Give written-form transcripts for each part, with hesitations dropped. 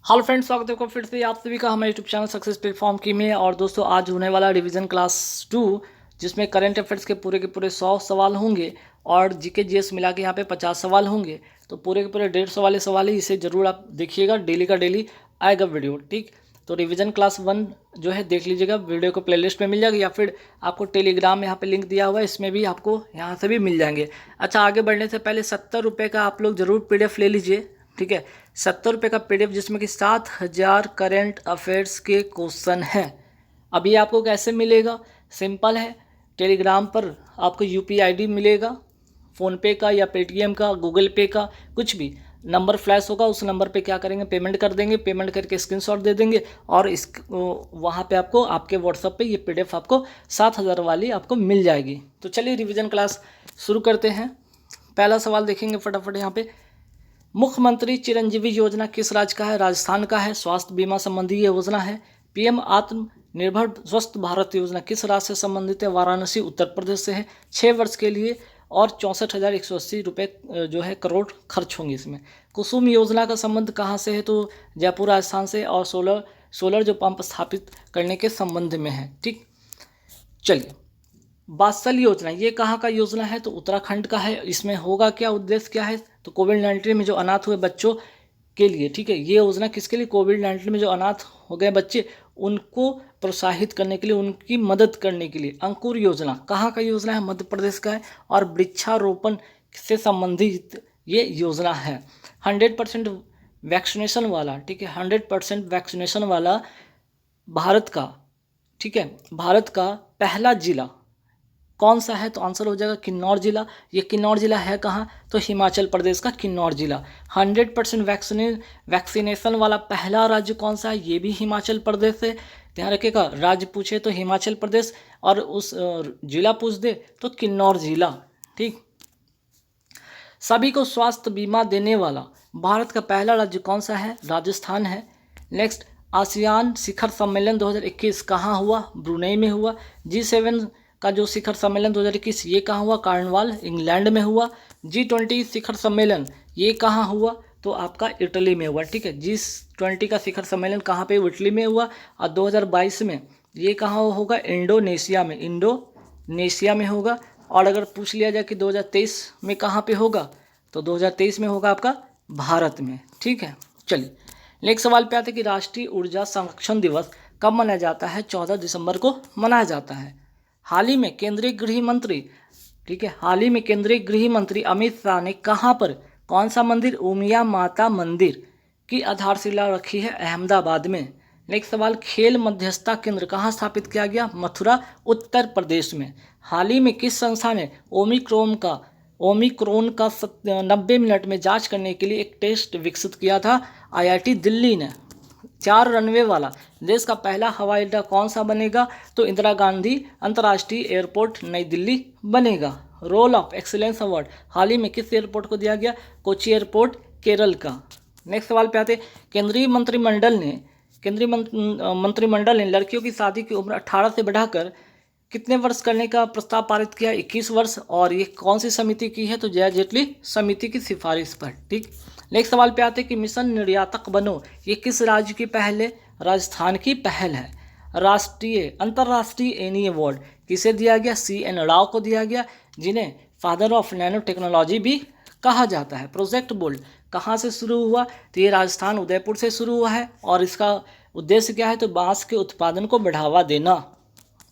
Hello friends, स्वागत है आपका फिर से आप सभी का हमारे यूट्यूब चैनल सक्सेस प्लेटफॉर्म की में। और दोस्तों, आज होने वाला रिवीजन क्लास 2 जिसमें करंट अफेयर्स के पूरे 100 सवाल होंगे और जीके जीएस मिला के यहाँ पे 50 सवाल होंगे। तो पूरे के पूरे 150 वाले सवाल ही, इसे ज़रूर आप देखिएगा। डेली का डेली आएगा वीडियो, ठीक। तो रिवीजन क्लास 1 जो है देख लीजिएगा, वीडियो को प्लेलिस्ट में मिल जाएगा या फिर आपको टेलीग्राम में यहाँ पे लिंक दिया हुआ है, इसमें भी आपको यहाँ से भी मिल जाएंगे। अच्छा, आगे बढ़ने से पहले 70 रुपये का आप लोग ज़रूर PDF ले लीजिए, ठीक है। 70 रुपये का PDF जिसमें कि 7000 करंट अफेयर्स के क्वेश्चन हैं। अभी आपको कैसे मिलेगा? सिंपल है, टेलीग्राम पर आपको UPI ID मिलेगा, फ़ोनपे का या पेटीएम का, गूगल पे का, कुछ भी नंबर फ्लैश होगा। उस नंबर पे क्या करेंगे, पेमेंट कर देंगे। पेमेंट करके स्क्रीनशॉट दे देंगे और इस वहाँ पे आपको आपके व्हाट्सएप पे ये PDF आपको 7000 वाली आपको मिल जाएगी। तो चलिए रिवीजन क्लास शुरू करते हैं। पहला सवाल देखेंगे फटाफट यहाँ पे। मुख्यमंत्री चिरंजीवी योजना किस राज्य का है? राजस्थान का है। स्वास्थ्य बीमा संबंधी ये योजना है। PM आत्मनिर्भर स्वस्थ भारत योजना किस राज्य से संबंधित है? वाराणसी उत्तर प्रदेश से है। 6 वर्ष के लिए और 64,180 रुपये जो है करोड़ खर्च होंगे इसमें। कुसुम योजना का संबंध कहाँ से है? तो जयपुर राजस्थान से, और सोलर जो पंप स्थापित करने के संबंध में है, ठीक। चलिए, वात्सल योजना ये कहाँ का योजना है? तो उत्तराखंड का है। इसमें होगा क्या, उद्देश्य क्या है? तो कोविड-19 में जो अनाथ हुए बच्चों के लिए, ठीक है, ये योजना किसके लिए? कोविड-19 में जो अनाथ हो गए बच्चे, उनको प्रोत्साहित करने के लिए, उनकी मदद करने के लिए। अंकुर योजना कहाँ का योजना है? मध्य प्रदेश का है। और वृक्षारोपण से संबंधित ये योजना है। 100% वैक्सीनेशन वाला, ठीक है, 100% वैक्सीनेशन वाला भारत का, ठीक है, भारत का पहला जिला कौन सा है? तो आंसर हो जाएगा किन्नौर जिला। ये किन्नौर जिला है कहाँ? तो हिमाचल प्रदेश का किन्नौर जिला। 100% वैक्सीनेशन वाला पहला राज्य कौन सा है? ये भी हिमाचल प्रदेश है। ध्यान रखिएगा, राज्य पूछे तो हिमाचल प्रदेश और उस जिला पूछ दे तो किन्नौर जिला, ठीक। सभी को स्वास्थ्य बीमा देने वाला भारत का पहला राज्य कौन सा है? राजस्थान है। नेक्स्ट, आसियान शिखर सम्मेलन 2021 कहाँ हुआ? ब्रुनेई में हुआ। G7 का जो शिखर सम्मेलन 2021 ये कहाँ हुआ? कार्नवाल, इंग्लैंड में हुआ। G20 शिखर सम्मेलन ये कहाँ हुआ? तो आपका इटली में हुआ, ठीक है। G20 का शिखर सम्मेलन कहाँ पे? इटली में हुआ। और 2022 में ये कहाँ होगा? इंडोनेशिया में होगा। और अगर पूछ लिया जाए कि 2023 में कहाँ पे होगा, तो 2023 में होगा आपका भारत में, ठीक है। चलिए नेक्स्ट सवाल पे आते हैं कि राष्ट्रीय ऊर्जा संरक्षण दिवस कब मनाया जाता है? 14 दिसंबर को मनाया जाता है। हाल ही में केंद्रीय गृह मंत्री, ठीक है, हाल ही में केंद्रीय गृह मंत्री अमित शाह ने कहाँ पर, कौन सा मंदिर? उमिया माता मंदिर की आधारशिला रखी है अहमदाबाद में। नेक्स्ट सवाल, खेल मध्यस्थता केंद्र कहाँ स्थापित किया गया? मथुरा उत्तर प्रदेश में। हाल ही में किस संस्था ने ओमिक्रॉन का 90 मिनट में जांच करने के लिए एक टेस्ट विकसित किया था? IIT दिल्ली ने। 4 रनवे वाला देश का पहला हवाई अड्डा कौन सा बनेगा? तो इंदिरा गांधी अंतर्राष्ट्रीय एयरपोर्ट नई दिल्ली बनेगा। रोल ऑफ एक्सीलेंस अवार्ड हाल ही में किस एयरपोर्ट को दिया गया? कोची एयरपोर्ट, केरल का। नेक्स्ट सवाल पे आते, केंद्रीय मंत्रिमंडल ने लड़कियों की शादी की उम्र 18 से बढ़ाकर कितने वर्ष करने का प्रस्ताव पारित किया? 21 वर्ष। और ये कौन सी समिति की है? तो जया जेटली समिति की सिफारिश पर, ठीक। नेक्स्ट सवाल पे आते हैं कि मिशन निर्यातक बनो ये किस राज्य की पहल है? राजस्थान की पहल है। अंतर्राष्ट्रीय एनी अवार्ड किसे दिया गया? CN राव को दिया गया, जिन्हें फादर ऑफ नैनो टेक्नोलॉजी भी कहा जाता है। प्रोजेक्ट बोल्ट कहाँ से शुरू हुआ? तो ये राजस्थान उदयपुर से शुरू हुआ है। और इसका उद्देश्य क्या है? तो बांस के उत्पादन को बढ़ावा देना।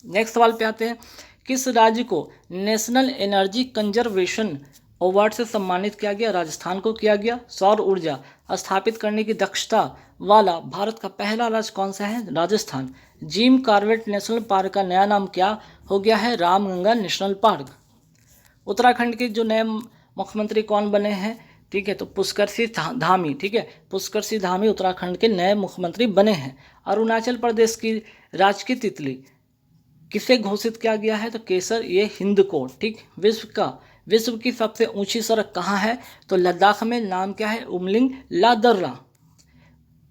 नेक्स्ट सवाल पे आते हैं, किस राज्य को नेशनल एनर्जी कंजर्वेशन अवार्ड से सम्मानित किया गया? राजस्थान को किया गया। सौर ऊर्जा स्थापित करने की दक्षता वाला भारत का पहला राज्य कौन सा है? Rajasthan. Jim Corbett national park का नया नाम क्या हो गया है? Ramganga national park. उत्तराखंड के जो नए मुख्यमंत्री कौन बने हैं? ठीक है, तो पुष्कर सिंह धामी, ठीक है, पुष्कर सिंह धामी उत्तराखंड के नए मुख्यमंत्री बने हैं। अरुणाचल प्रदेश की राजकीय तितली किसे घोषित किया गया है? तो केसर, ये हिंद को, ठीक। विश्व की सबसे ऊंची सड़क कहाँ है? तो लद्दाख में। नाम क्या है? उमलिंग लादर्रा।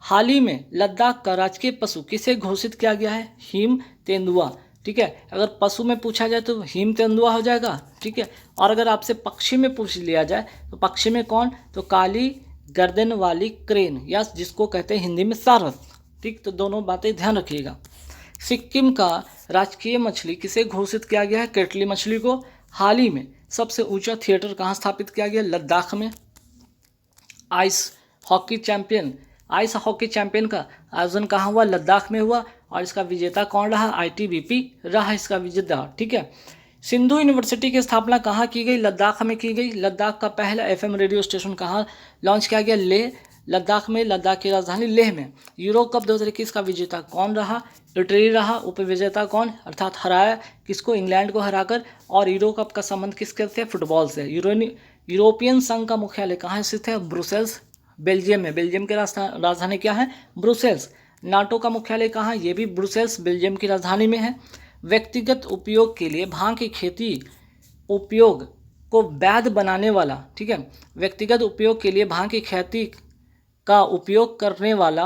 हाल ही में लद्दाख का राजकीय पशु किसे घोषित किया गया है? हिम तेंदुआ, ठीक है। अगर पशु में पूछा जाए तो हिम तेंदुआ हो जाएगा, ठीक है। और अगर आपसे पक्षी में पूछ लिया जाए तो पक्षी में कौन? तो काली गर्दन वाली क्रेन या जिसको कहते हैं हिंदी में सारस। ठीक, तो दोनों बातें ध्यान रखिएगा। सिक्किम का राजकीय मछली किसे घोषित किया गया है? केटली मछली को। हाल ही में सबसे ऊंचा थिएटर कहाँ स्थापित किया गया? लद्दाख में। आइस हॉकी चैंपियन का आयोजन कहाँ हुआ? लद्दाख में हुआ। और इसका विजेता कौन रहा? आईटीबीपी रहा इसका विजेता। ठीक है। सिंधु यूनिवर्सिटी की स्थापना कहाँ की गई? लद्दाख में की गई। लद्दाख का पहला एफएम रेडियो स्टेशन कहाँ लॉन्च किया गया? लेह लद्दाख में, लद्दाख की राजधानी लेह में। यूरो कप 2021 का विजेता कौन रहा? इटली रहा। उपविजेता कौन? अर्थात हराया किसको? इंग्लैंड को हराकर। और यूरो कप का संबंध किसके से? फुटबॉल से। यूरोपियन संघ का मुख्यालय कहाँ स्थित है? ब्रुसेल्स, बेल्जियम में। बेल्जियम की राजधानी क्या है? ब्रुसेल्स। नाटो का मुख्यालय कहाँ? ये भी ब्रुसेल्स, बेल्जियम की राजधानी में है। व्यक्तिगत उपयोग के लिए भांग की खेती उपयोग को वैध बनाने वाला, ठीक है, व्यक्तिगत उपयोग के लिए भांग की खेती का उपयोग करने वाला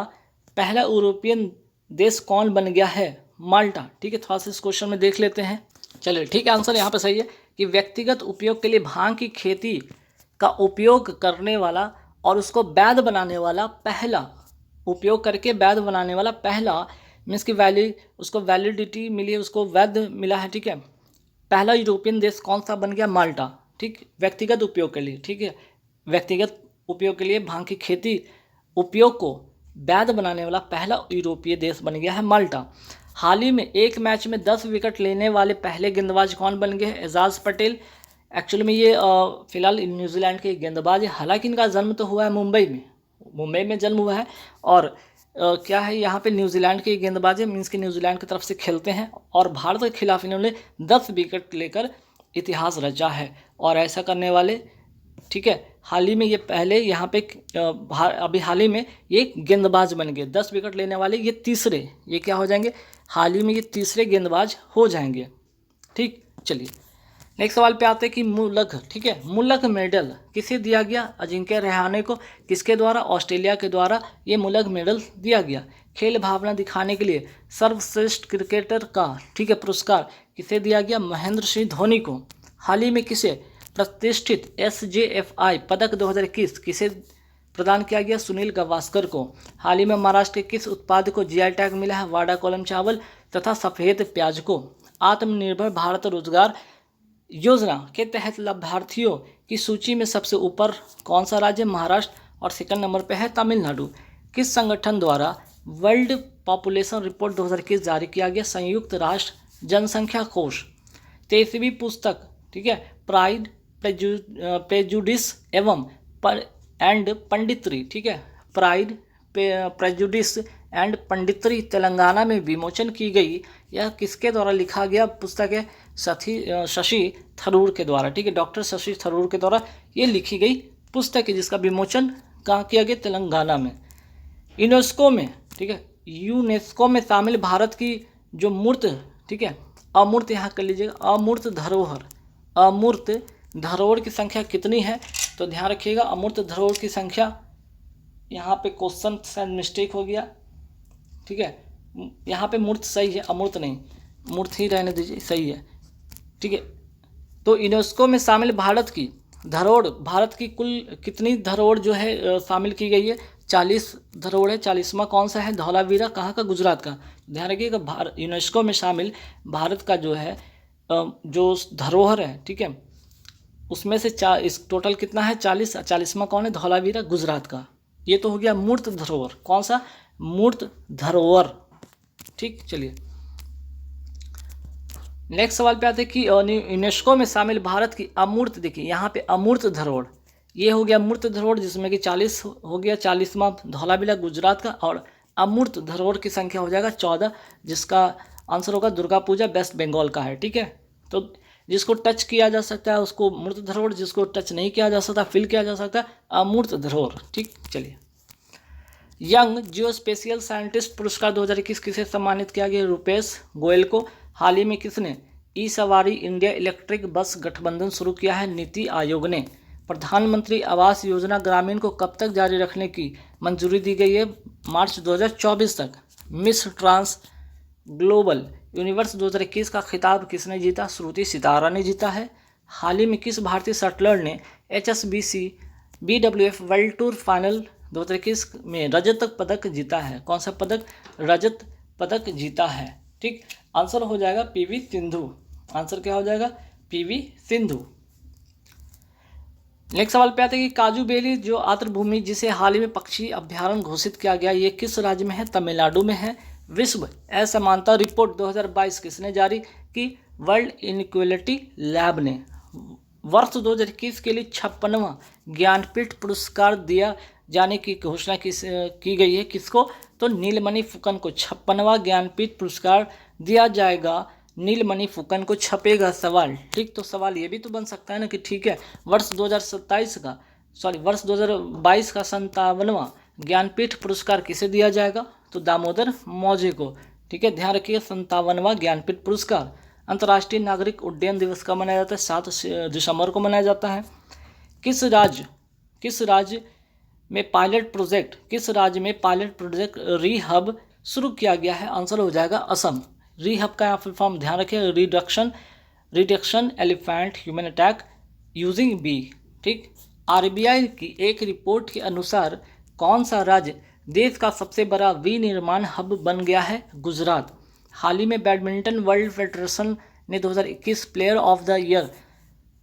पहला यूरोपियन देश कौन बन गया है? माल्टा। ठीक है, थोड़ा सा इस क्वेश्चन में देख लेते हैं। चलिए, ठीक है, आंसर यहाँ पे सही है कि व्यक्तिगत उपयोग के लिए भांग की खेती का उपयोग करने वाला और उसको वैध बनाने वाला पहला, उपयोग करके वैध बनाने वाला पहला मीन्स की उसको वैलिडिटी मिली है, उसको वैध मिला है। ठीक है, पहला यूरोपियन देश कौन सा बन गया? माल्टा। ठीक, व्यक्तिगत उपयोग के लिए। ठीक है, व्यक्तिगत उपयोग के लिए भांग की खेती उपयोग को वैध बनाने वाला पहला यूरोपीय देश बन गया है माल्टा। हाल ही में एक मैच में 10 विकेट लेने वाले पहले गेंदबाज कौन बन गए हैं? एजाज पटेल। एक्चुअली में ये फिलहाल न्यूजीलैंड के गेंदबाज है, हालांकि इनका जन्म तो हुआ है मुंबई में जन्म हुआ है। और क्या है, यहाँ पे न्यूजीलैंड के गेंदबाज मीन्स कि न्यूजीलैंड की तरफ से खेलते हैं और भारत के खिलाफ इन्होंने 10 विकेट लेकर इतिहास रचा है। और ऐसा करने वाले, ठीक है, हाल ही में ये पहले यहाँ पे अभी हाल ही में ये गेंदबाज बन गए 10 विकेट लेने वाले। ये तीसरे, ये क्या हो जाएंगे? हाल ही में ये तीसरे गेंदबाज हो जाएंगे। ठीक, चलिए नेक्स्ट सवाल पे आते हैं कि मुलक, ठीक है, मुलक मेडल किसे दिया गया? अजिंक्य रहाणे को। किसके द्वारा? ऑस्ट्रेलिया के द्वारा ये मुलक मेडल दिया गया। खेल भावना दिखाने के लिए सर्वश्रेष्ठ क्रिकेटर का, ठीक है, पुरस्कार किसे दिया गया? महेंद्र सिंह धोनी को। हाल ही में किसे प्रतिष्ठित SJFI पदक 2021 किसे प्रदान किया गया? सुनील गावस्कर को। हाल ही में महाराष्ट्र के किस उत्पाद को GI टैग मिला है? वाडा कोलम चावल तथा सफ़ेद प्याज को। आत्मनिर्भर भारत रोजगार योजना के तहत लाभार्थियों की सूची में सबसे ऊपर कौन सा राज्य? महाराष्ट्र। और सेकंड नंबर पे है तमिलनाडु। किस संगठन द्वारा वर्ल्ड पॉपुलेशन रिपोर्ट 2021 जारी किया गया? संयुक्त राष्ट्र जनसंख्या कोष। 23वीं पुस्तक, ठीक है, प्राइड, प्रेजुडिस एवं एंड पंडितरी, ठीक है, प्राइड, प्रेजुडिस एंड पंडितरी तेलंगाना में विमोचन की गई। यह किसके द्वारा लिखा गया पुस्तक है? शशि थरूर के द्वारा। ठीक है, डॉक्टर शशि थरूर के द्वारा ये लिखी गई पुस्तक है, जिसका विमोचन कहाँ किया गया? तेलंगाना में। यूनेस्को में, ठीक है, यूनेस्को में शामिल भारत की जो मूर्त, ठीक है, अमूर्त, यहाँ कर लीजिएगा, अमूर्त धरोहर, अमूर्त धरोहर की संख्या कितनी है? तो ध्यान रखिएगा, अमूर्त धरोहर की संख्या, यहाँ पे क्वेश्चन शायद मिस्टेक हो गया, ठीक है, यहाँ पे मूर्त सही है, अमूर्त नहीं, मूर्त ही रहने दीजिए, सही है। ठीक है, तो यूनेस्को में शामिल भारत की धरोहर, भारत की कुल कितनी धरोहर जो है शामिल की गई है? 40 धरोहर है। 40वां कौन सा है? धौलावीरा। कहाँ का? गुजरात का। ध्यान रखिएगा, यूनेस्को में शामिल भारत का जो है जो धरोहर है, ठीक है, उसमें से इस टोटल कितना है? 40। 40वां कौन है? धौलावीरा, गुजरात का। ये तो हो गया मूर्त धरोहर। कौन सा? मूर्त धरोहर। ठीक, चलिए नेक्स्ट सवाल पे आते हैं कि यूनेस्को में शामिल भारत की अमूर्त, देखिए यहाँ पे अमूर्त धरोहर, ये हो गया मूर्त धरोहर जिसमें कि 40 हो गया, 40वां धौलावीरा गुजरात का, और अमूर्त धरोहर की संख्या हो जाएगा 14, जिसका आंसर होगा दुर्गा पूजा वेस्ट बंगाल का है। ठीक है, तो जिसको टच किया जा सकता है उसको मूर्त धरोहर, जिसको टच नहीं किया जा सकता, फील किया जा सकता है, अमूर्त धरोहर। ठीक, चलिए यंग जियोस्पेशियल साइंटिस्ट पुरस्कार 2021 किसे सम्मानित किया गया? रुपेश गोयल को। हाल ही में किसने ई सवारी इंडिया इलेक्ट्रिक बस गठबंधन शुरू किया है? नीति आयोग ने। प्रधानमंत्री आवास योजना ग्रामीण को कब तक जारी रखने की मंजूरी दी गई है? मार्च 2024 तक। मिस ट्रांस ग्लोबल यूनिवर्स 2021 का खिताब किसने जीता? श्रुति सितारा ने जीता है। हाल ही में किस भारतीय शटलर ने HSBC BWF world tour final 2021 में रजत पदक जीता है। कौन सा पदक? रजत पदक जीता है। ठीक, आंसर हो जाएगा PV सिंधु। आंसर क्या हो जाएगा? PV सिंधु। नेक्स्ट सवाल पे आते हैं कि काजू बेली जो आर्द्रभूमि जिसे हाल ही में पक्षी अभ्यारण्य घोषित किया गया, ये किस राज्य में है? तमिलनाडु में है। विश्व असमानता रिपोर्ट 2022 किसने जारी की? वर्ल्ड इनइक्वालिटी लैब ने। वर्ष 2021 के लिए 56वां ज्ञानपीठ पुरस्कार दिया जाने की घोषणा की गई है। किसको? तो नीलमणि फुकन को 56वां ज्ञानपीठ पुरस्कार दिया जाएगा। नीलमणि फुकन को छपेगा सवाल। ठीक, तो सवाल ये भी तो बन सकता है ना कि ठीक है, वर्ष 2027 का वर्ष 2022 का 57वां ज्ञानपीठ पुरस्कार किसे दिया जाएगा? तो दामोदर मौजे को। ठीक है, ध्यान रखिए 57वां ज्ञानपीठ पुरस्कार। अंतर्राष्ट्रीय नागरिक उड्डयन दिवस कब मनाया जाता है? 7 दिसंबर को मनाया जाता है। किस राज्य में पायलट प्रोजेक्ट रीहब शुरू किया गया है? आंसर हो जाएगा असम। रीहब का फुल फॉर्म ध्यान रखिए, reduction elephant human attack using B. ठीक, RBI की एक रिपोर्ट के अनुसार कौन सा राज्य देश का सबसे बड़ा विनिर्माण हब बन गया है? गुजरात। हाल ही में बैडमिंटन वर्ल्ड फेडरेशन ने 2021 प्लेयर ऑफ द ईयर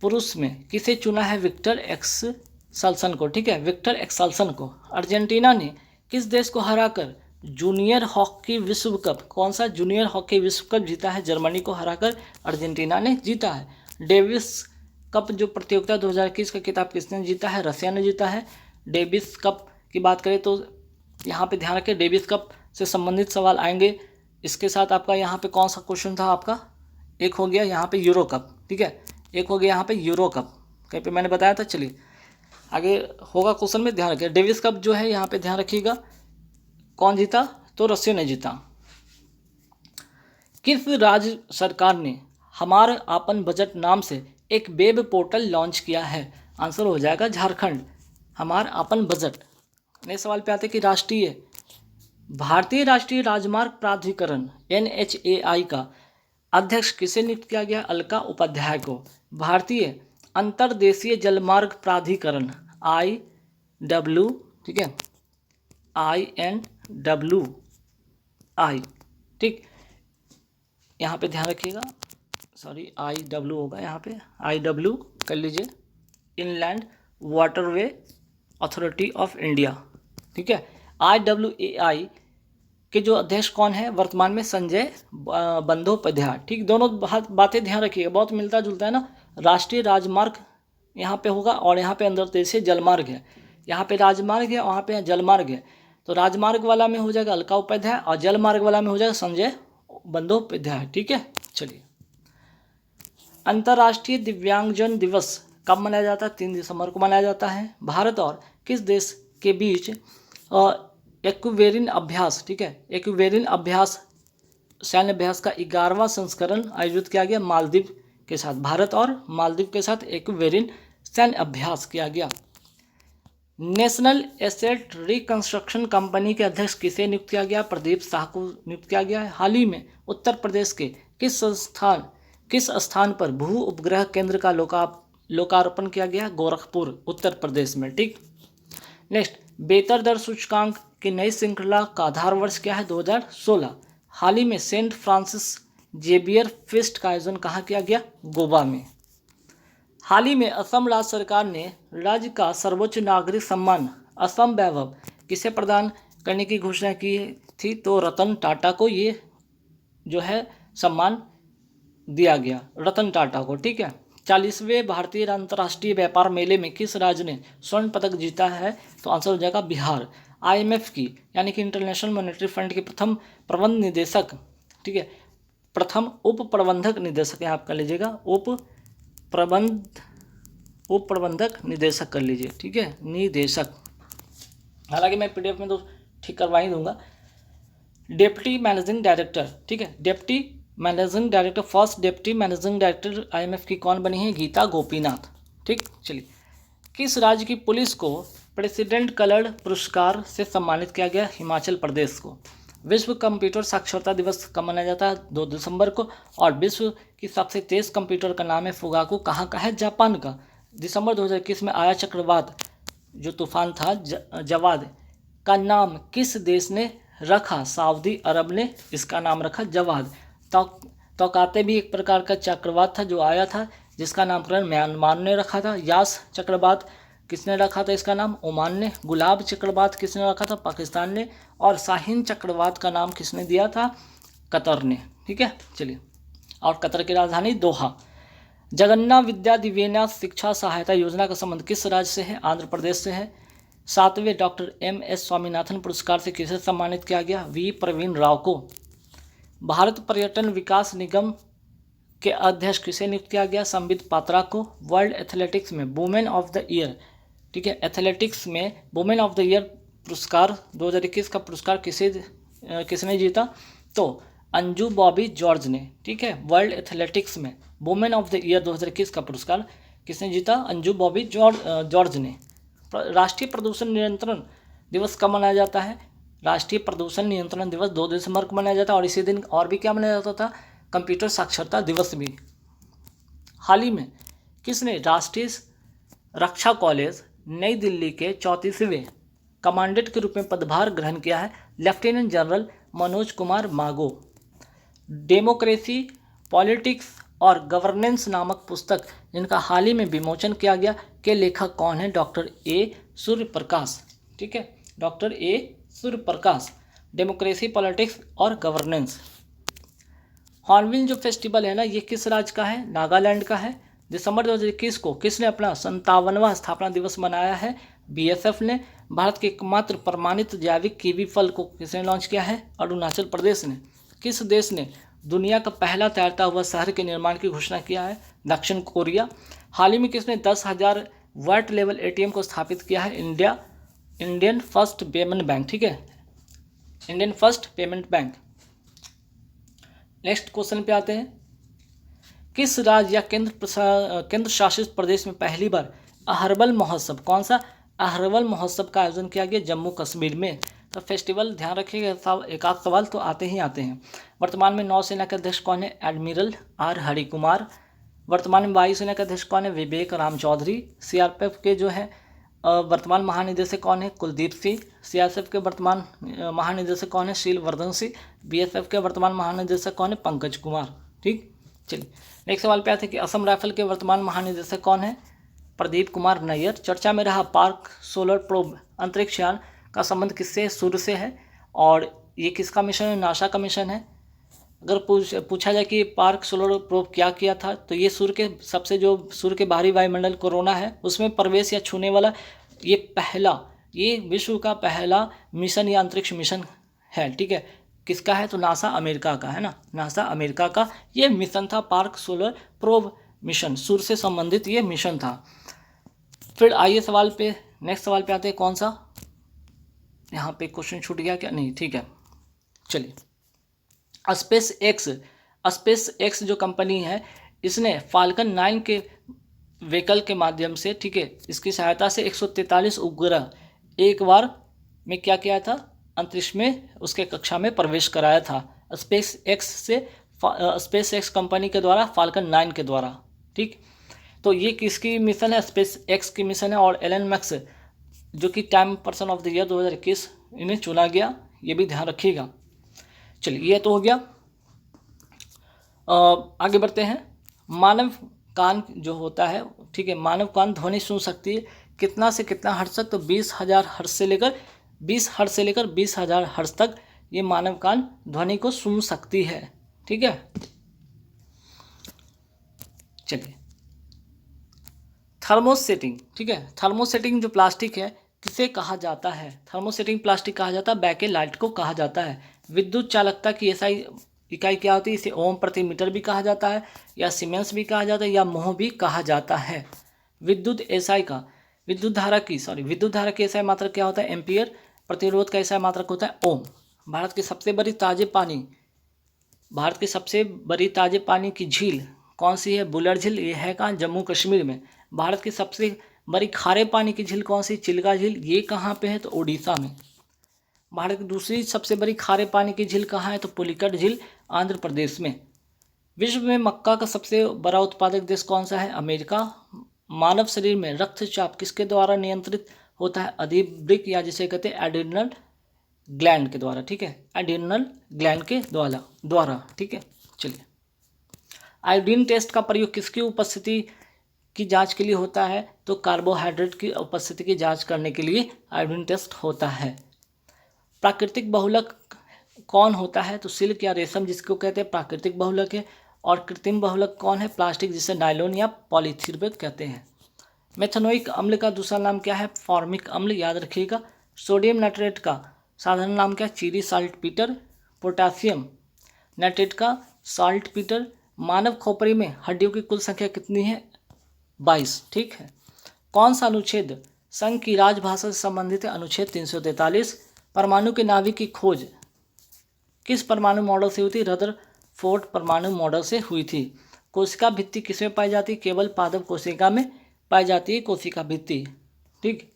पुरुष में किसे चुना है? विक्टर एक्सेल्सन को। ठीक है, विक्टर एक्सेल्सन को। अर्जेंटीना ने किस देश को हराकर जूनियर हॉकी विश्व कप, कौन सा जूनियर हॉकी विश्व कप जीता है? जर्मनी को हराकर अर्जेंटीना ने जीता है। डेविस कप जो प्रतियोगिता 2021 का खिताब किसने जीता है? रसिया ने जीता है। डेविस कप की बात करें तो यहाँ पे ध्यान रखें, डेविस कप से संबंधित सवाल आएंगे। इसके साथ आपका यहाँ पे कौन सा क्वेश्चन था आपका? एक हो गया यहाँ पे यूरो कप। ठीक है, एक हो गया यहाँ पे यूरो कप, कहीं पे मैंने बताया था। चलिए आगे होगा क्वेश्चन में, ध्यान रखिए। डेविस कप जो है यहाँ पे ध्यान रखिएगा, कौन जीता? तो रसिया ने जीता। किस राज्य सरकार ने हमार आपन बजट नाम से एक वेब पोर्टल लॉन्च किया है? आंसर हो जाएगा झारखंड। हमार आपन बजट। नए सवाल पे आते कि भारतीय राष्ट्रीय राजमार्ग प्राधिकरण NHAI का अध्यक्ष किसे नियुक्त किया गया? अलका उपाध्याय को। भारतीय अंतर्देशीय जलमार्ग प्राधिकरण IWI, ठीक है, INWI, ठीक, यहाँ पे ध्यान रखिएगा, IW होगा यहाँ पे, IW कर लीजिए, inland waterway authority of India. ठीक है, IWAI के जो अध्यक्ष कौन है वर्तमान में? संजय बंदोपाध्याय। ठीक, दोनों बातें ध्यान रखिएगा, बहुत मिलता जुलता है ना। राष्ट्रीय राजमार्ग यहाँ पे होगा और यहाँ पे अंतर्देशीय जलमार्ग है। यहाँ पे राजमार्ग है, वहाँ पे जलमार्ग है। तो राजमार्ग वाला में हो जाएगा अलका उपाध्याय और जलमार्ग वाला में हो जाएगा संजय बंदोपाध्याय। ठीक है, चलिए। अंतर्राष्ट्रीय दिव्यांगजन दिवस कब मनाया जाता है? 3 दिसंबर को मनाया जाता है। भारत और किस देश के बीच एक्वेरिन अभ्यास, ठीक है, एक्वेरिन अभ्यास सैन्य अभ्यास का 11वां संस्करण आयोजित किया गया? मालदीव के साथ। भारत और मालदीव के साथ एक्वेरिन सैन्य अभ्यास किया गया। नेशनल एसेट रिकंस्ट्रक्शन कंपनी के अध्यक्ष किसे नियुक्त किया गया? प्रदीप शाह को नियुक्त किया गया है। हाल ही में उत्तर प्रदेश के किस स्थान पर भू उपग्रह केंद्र का लोकार्पण किया गया? गोरखपुर, उत्तर प्रदेश में। ठीक, नेक्स्ट, बेहतर दर सूचकांक की नई श्रृंखला का आधार वर्ष क्या है? 2016। हाल ही में सेंट फ्रांसिस जेवियर फेस्ट का आयोजन कहाँ किया गया? गोवा में। हाल ही में असम राज्य सरकार ने राज्य का सर्वोच्च नागरिक सम्मान असम वैभव किसे प्रदान करने की घोषणा की थी? तो रतन टाटा को ये जो है सम्मान दिया गया, रतन टाटा को। ठीक है, 40वें भारतीय अंतर्राष्ट्रीय व्यापार मेले में किस राज्य ने स्वर्ण पदक जीता है? तो आंसर हो जाएगा बिहार। IMF की यानी कि इंटरनेशनल मॉनेटरी फंड के प्रथम प्रबंध निदेशक, ठीक है, प्रथम उप प्रबंधक निदेशक यहाँ आप कर लीजिएगा, उप प्रबंधक निदेशक कर लीजिए। ठीक है, निदेशक, हालांकि मैं PDF में तो ठीक करवा ही दूंगा। डेप्टी मैनेजिंग डायरेक्टर, ठीक है, deputy managing director, first deputy managing director IMF की कौन बनी है? गीता गोपीनाथ। ठीक, चलिए। किस राज्य की पुलिस को प्रेसिडेंट कलर्ड पुरस्कार से सम्मानित किया गया? हिमाचल प्रदेश को। विश्व कंप्यूटर साक्षरता दिवस कब मनाया जाता है? 2 दिसंबर को। और विश्व की सबसे तेज कंप्यूटर का नाम है फुगाकू, कहाँ का है? जापान का। दिसंबर 2021 में आया चक्रवात जो तूफान था जवाद का नाम किस देश ने रखा? सऊदी अरब ने इसका नाम रखा जवाद। तौकाते भी एक प्रकार का चक्रवात था जो आया था, जिसका नामकरण म्यांमार ने रखा था। यास चक्रवात किसने रखा था इसका नाम? ओमान ने। गुलाब चक्रवात किसने रखा था? पाकिस्तान ने। और शाहीन चक्रवात का नाम किसने दिया था? कतर ने। ठीक है, चलिए। और कतर की राजधानी दोहा। जगन्नाथ विद्या दिव्यना शिक्षा सहायता योजना का संबंध किस राज्य से है? आंध्र प्रदेश से है। 7वें डॉक्टर MS स्वामीनाथन पुरस्कार से किसे सम्मानित किया गया? V प्रवीण राव को। भारत पर्यटन विकास निगम के अध्यक्ष किसे नियुक्त किया गया? संबित पात्रा को। वर्ल्ड एथलेटिक्स में वुमेन ऑफ द ईयर, ठीक है, एथलेटिक्स में वुमेन ऑफ द ईयर पुरस्कार 2021 का पुरस्कार किसने जीता? तो अंजू बॉबी जॉर्ज ने। ठीक है, वर्ल्ड एथलेटिक्स में वुमेन ऑफ द ईयर 2021 का पुरस्कार किसने जीता? अंजू बॉबी जॉर्ज ने। राष्ट्रीय प्रदूषण नियंत्रण दिवस कब मनाया जाता है? राष्ट्रीय प्रदूषण नियंत्रण दिवस 2 दिसंबर को मनाया जाता है। और इसी दिन और भी क्या मनाया जाता था? कंप्यूटर साक्षरता दिवस भी। हाल ही में किसने राष्ट्रीय रक्षा कॉलेज नई दिल्ली के 34वें कमांडेंट के रूप में पदभार ग्रहण किया है? लेफ्टिनेंट जनरल मनोज कुमार मागो। डेमोक्रेसी, पॉलिटिक्स और गवर्नेंस नामक पुस्तक जिनका हाल ही में विमोचन किया गया के लेखक कौन है? Doctor A Suryaprakash. ठीक है, doctor A Suryaprakash. Democracy, politics और गवर्नेंस। हॉर्नबिल जो फेस्टिवल है ना, ये किस राज्य का है? नागालैंड का है। दिसंबर 2021 को किसने अपना 57वां स्थापना दिवस मनाया है? BSF ने। भारत के एकमात्र प्रमाणित जैविक कीवी फल को किसने लॉन्च किया है? अरुणाचल प्रदेश ने। किस देश ने दुनिया का पहला तैरता हुआ शहर के निर्माण की घोषणा किया है? दक्षिण कोरिया। हाल ही में किसने 10,000 वाट लेवल ATM को स्थापित किया है? Indian first payment bank. ठीक है, Indian first payment bank. Next question पे आते हैं। किस राज्य या केंद्र शासित प्रदेश में पहली बार अहरबल महोत्सव, कौन सा अहरबल महोत्सव का आयोजन किया गया? जम्मू कश्मीर में। तो फेस्टिवल ध्यान रखिएगा, एक आध सवाल तो आते ही आते हैं। वर्तमान में नौसेना के अध्यक्ष कौन है? Admiral R Harikumar. वर्तमान में वायुसेना के अध्यक्ष कौन है? विवेक राम चौधरी। CRPF के जो है वर्तमान महानिदेशक कौन है? कुलदीप सिंह। CRPF के वर्तमान महानिदेशक कौन है? शीलवर्धन सिंह। BSF के वर्तमान महानिदेशक कौन है? पंकज कुमार। ठीक, चलिए नेक्स्ट सवाल पे आते हैं कि असम राइफल के वर्तमान महानिदेशक कौन है? प्रदीप कुमार नैयर। चर्चा में रहा पार्क सोलर प्रोब अंतरिक्ष यान का संबंध किससे? सूर्य से है। और ये किसका मिशन है? नासा का मिशन है। अगर पूछा जाए कि पार्क सोलर प्रोब क्या किया था, तो ये सूर्य के बाहरी वायुमंडल कोरोना है उसमें प्रवेश या छूने वाला ये विश्व का पहला मिशन या अंतरिक्ष मिशन है। ठीक है, किसका है? तो नासा अमेरिका का है ना, नासा अमेरिका का ये मिशन था, पार्क सोलर प्रोब मिशन, सूर्य से संबंधित ये मिशन था। फिर आइए नेक्स्ट सवाल पे आते हैं। कौन सा यहाँ पे क्वेश्चन छूट गया क्या? नहीं, ठीक है, चलिए। स्पेस एक्स जो कंपनी है, इसने फाल्कन 9 के व्हीकल के माध्यम से, ठीक है, इसकी सहायता से 143 उपग्रह एक बार में क्या किया था? अंतरिक्ष में उसके कक्षा में प्रवेश कराया था स्पेस एक्स कंपनी के द्वारा, फाल्कन 9 के द्वारा। ठीक, तो ये किसकी मिशन है? स्पेस एक्स की मिशन है। और एलन मैक्स जो कि time person of the year 2021 इन्हें चुना गया, ये भी ध्यान रखिएगा। चलिए, ये तो हो गया। आगे बढ़ते हैं। मानव कान जो होता है, ठीक है, मानव कान ध्वनि सुन सकती है कितना से कितना हर्ट्ज तक? तो 20,000 हर्ट्ज से लेकर 20,000 हर्ट्ज तक ये मानव कान ध्वनि को सुन सकती है। ठीक है, चलिए। थर्मोसेटिंग, ठीक है, थर्मोसेटिंग जो प्लास्टिक है किसे कहा जाता है? थर्मोसेटिंग प्लास्टिक कहा जाता है, बैकेलाइट को कहा जाता है। विद्युत चालकता की SI इकाई क्या होती है? इसे ओम प्रति मीटर भी कहा जाता है, या सीमेंस भी कहा जाता है, या मोह भी कहा जाता है। विद्युत धारा की SI मात्रक क्या होता है? एम्पियर। प्रतिरोध का SI मात्रक होता है ओम। भारत की सबसे बड़ी ताजे पानी की झील कौन सी है? बुलर झील। ये है कहाँ? जम्मू कश्मीर में। भारत की सबसे बड़ी खारे पानी की झील कौन सी? चिल्का झील। ये कहाँ पे है? तो उड़ीसा में। भारत की दूसरी सबसे बड़ी खारे पानी की झील कहाँ है? तो पुलिकट झील, आंध्र प्रदेश में। विश्व में मक्का का सबसे बड़ा उत्पादक देश कौन सा है? अमेरिका। मानव शरीर में रक्तचाप किसके द्वारा नियंत्रित होता है अधिवृक्क या जिसे कहते हैं एड्रिनल ग्लैंड के द्वारा, ठीक है, एड्रिनल ग्लैंड के द्वारा, ठीक है। चलिए, आयोडीन टेस्ट का प्रयोग किसकी उपस्थिति की जांच के लिए होता है? तो कार्बोहाइड्रेट की उपस्थिति की जांच करने के लिए आयोडीन टेस्ट होता है। प्राकृतिक बहुलक कौन होता है? तो सिल्क या रेशम जिसको कहते हैं प्राकृतिक बहुलक है। और कृत्रिम बहुलक कौन है? प्लास्टिक जिसे नायलॉन या पॉलीथीन कहते हैं। मेथनोइक अम्ल का दूसरा नाम क्या है? फॉर्मिक अम्ल, याद रखिएगा। सोडियम नाइट्रेट का साधारण नाम क्या है? चीनी साल्टपीटर। पोटासियम नाइट्रेट का साल्टपीटर। मानव खोपड़ी में हड्डियों की कुल संख्या कितनी है? 22, ठीक है। कौन सा अनुच्छेद संघ की राजभाषा से संबंधित है? अनुच्छेद 343। परमाणु के नाभिक की खोज किस परमाणु मॉडल से हुई थी? रदरफोर्ड परमाणु मॉडल से हुई थी। कोशिका भित्ति किसमें पाई जाती है? केवल पादप कोशिका में पाई जाती है कोशिका भित्ति, ठीक।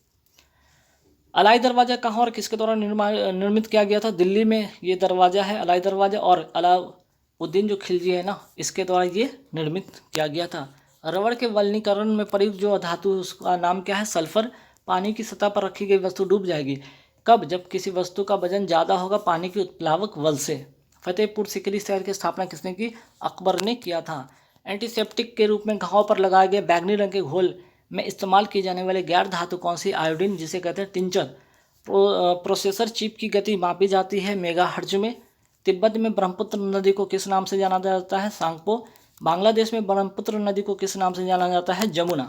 अलाई दरवाजा कहाँ और किसके द्वारा निर्मित किया गया था? दिल्ली में ये दरवाजा है अलाई दरवाजा, और अलाउद्दीन जो खिलजी है ना, इसके द्वारा ये निर्मित किया गया था। रबड़ के वल्कनीकरण में प्रयुक्त जो धातु उसका नाम क्या है? सल्फर। पानी की सतह पर रखी गई वस्तु डूब जाएगी कब? जब किसी वस्तु का वजन ज़्यादा होगा पानी के उत्प्लावक बल से। फतेहपुर सीकरी शहर की स्थापना किसने की? अकबर ने किया था। एंटीसेप्टिक के रूप में घाव पर लगाए गए बैंगनी रंग के घोल में इस्तेमाल की जाने वाली गैर धातु कौन सी? आयोडीन, जिसे कहते हैं टिंचर। प्रोसेसर चिप की गति मापी जाती है मेगाहर्ट्ज में। तिब्बत में ब्रह्मपुत्र नदी को किस नाम से जाना जाता है? सांगपो। बांग्लादेश में ब्रह्मपुत्र नदी को किस नाम से जाना जाता है? जमुना।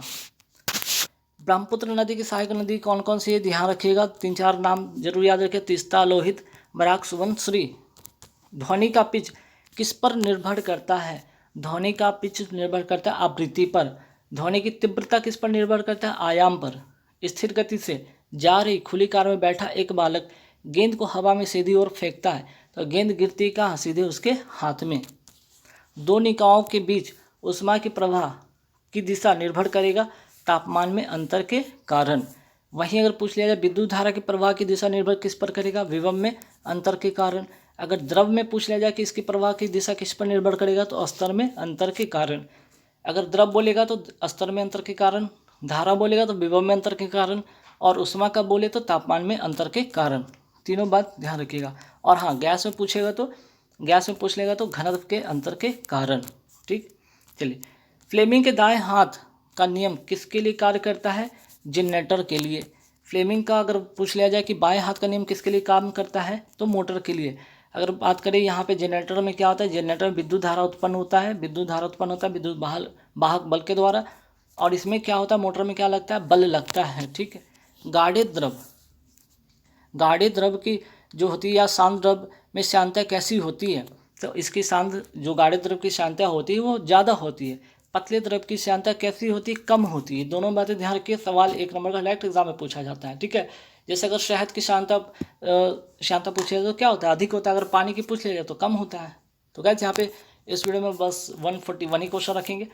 ब्रह्मपुत्र नदी की सहायक नदी कौन कौन सी है? ध्यान रखिएगा, 3-4 नाम जरूर याद रखिए। तीस्ता, लोहित, बराक, सुवर्णश्री। ध्वनि का पिच किस पर निर्भर करता है? ध्वनि का पिच निर्भर करता है आवृत्ति पर। ध्वनि की तीव्रता किस पर निर्भर करता है? आयाम पर। स्थिर गति से जा रही खुली कार में बैठा एक बालक गेंद को हवा में सीधी ओर फेंकता है तो गेंद गिरती कहाँ? सीधे उसके हाथ में। दो निकायों के बीच ऊष्मा की प्रवाह की दिशा निर्भर करेगा तापमान में अंतर के कारण। वहीं अगर पूछ लिया जाए विद्युत धारा की प्रवाह की दिशा निर्भर किस पर करेगा? विभव में अंतर के कारण। अगर द्रव में पूछ लिया जाए कि इसकी प्रवाह की दिशा किस पर निर्भर करेगा? तो स्तर में अंतर के कारण। अगर द्रव बोलेगा तो स्तर में अंतर के कारण, धारा बोलेगा तो विभव में अंतर के कारण, और ऊष्मा का बोले तो तापमान में अंतर के कारण। तीनों बात ध्यान रखिएगा। और हाँ, गैस में पूछेगा तो गैस में पूछ लेगा तो घनत्व के अंतर के कारण, ठीक। चलिए, फ्लेमिंग के दाएं हाथ का नियम किसके लिए कार्य करता है? जनरेटर के लिए। फ्लेमिंग का अगर पूछ लिया जाए कि बाएं हाथ का नियम किसके लिए काम करता है? तो मोटर के लिए। अगर बात करें यहाँ पे जनरेटर में क्या होता है? जनरेटर में विद्युत धारा उत्पन्न होता है, विद्युत वाहक बल के द्वारा। और इसमें क्या होता है? मोटर में क्या लगता है? बल लगता है, ठीक है। गाढ़े द्रव की जो होती है या शांत द्रव में श्यानता कैसी होती है? तो इसकी शांत जो गाढ़े द्रव की श्यानता होती है वो ज़्यादा होती है। पतले द्रव की श्यानता कैसी होती है? कम होती है। दोनों बातें ध्यान रखिए, सवाल 1 नंबर का डायरेक्ट एग्जाम में पूछा जाता है, ठीक है। जैसे अगर शहद की श्यानता पूछे तो क्या होता है? अधिक होता है। अगर पानी की पूछ लिया तो कम होता है। तो गाइस यहाँ पे इस वीडियो में बस 141 ही क्वेश्चन रखेंगे,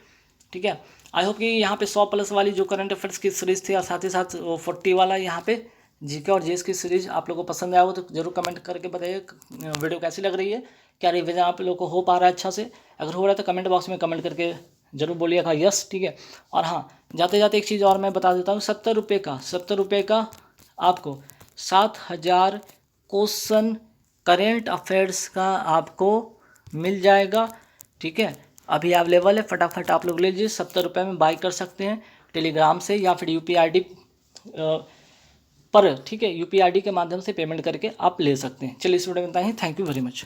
ठीक है। आई होप कि यहाँ पे 100+ वाली जो करंट अफेयर्स की सीरीज थी और साथ ही साथ 40 वाला यहाँ पे जीके और जीएस की सीरीज आप लोगों को पसंद आया हो तो जरूर कमेंट करके बताइए वीडियो कैसी लग रही है, क्या रिविजन आप लोगों को हो पा रहा है अच्छा से। अगर हो रहा है तो कमेंट बॉक्स में कमेंट करके जरूर बोलिएगा यस, ठीक है। और हाँ, जाते जाते एक चीज़ और मैं बता देता हूँ, 70 रुपये का आपको 7000 क्वेश्चन करेंट अफेयर्स का आपको मिल जाएगा, ठीक है। अभी अवेलेबल है, फटाफट आप लोग ले लीजिए। 70 रुपये में बाय कर सकते हैं टेलीग्राम से या फिर UPI पर, ठीक है। UPI के माध्यम से पेमेंट करके आप ले सकते हैं। चलिए, इस वीडियो में इतना ही। Thank you very much.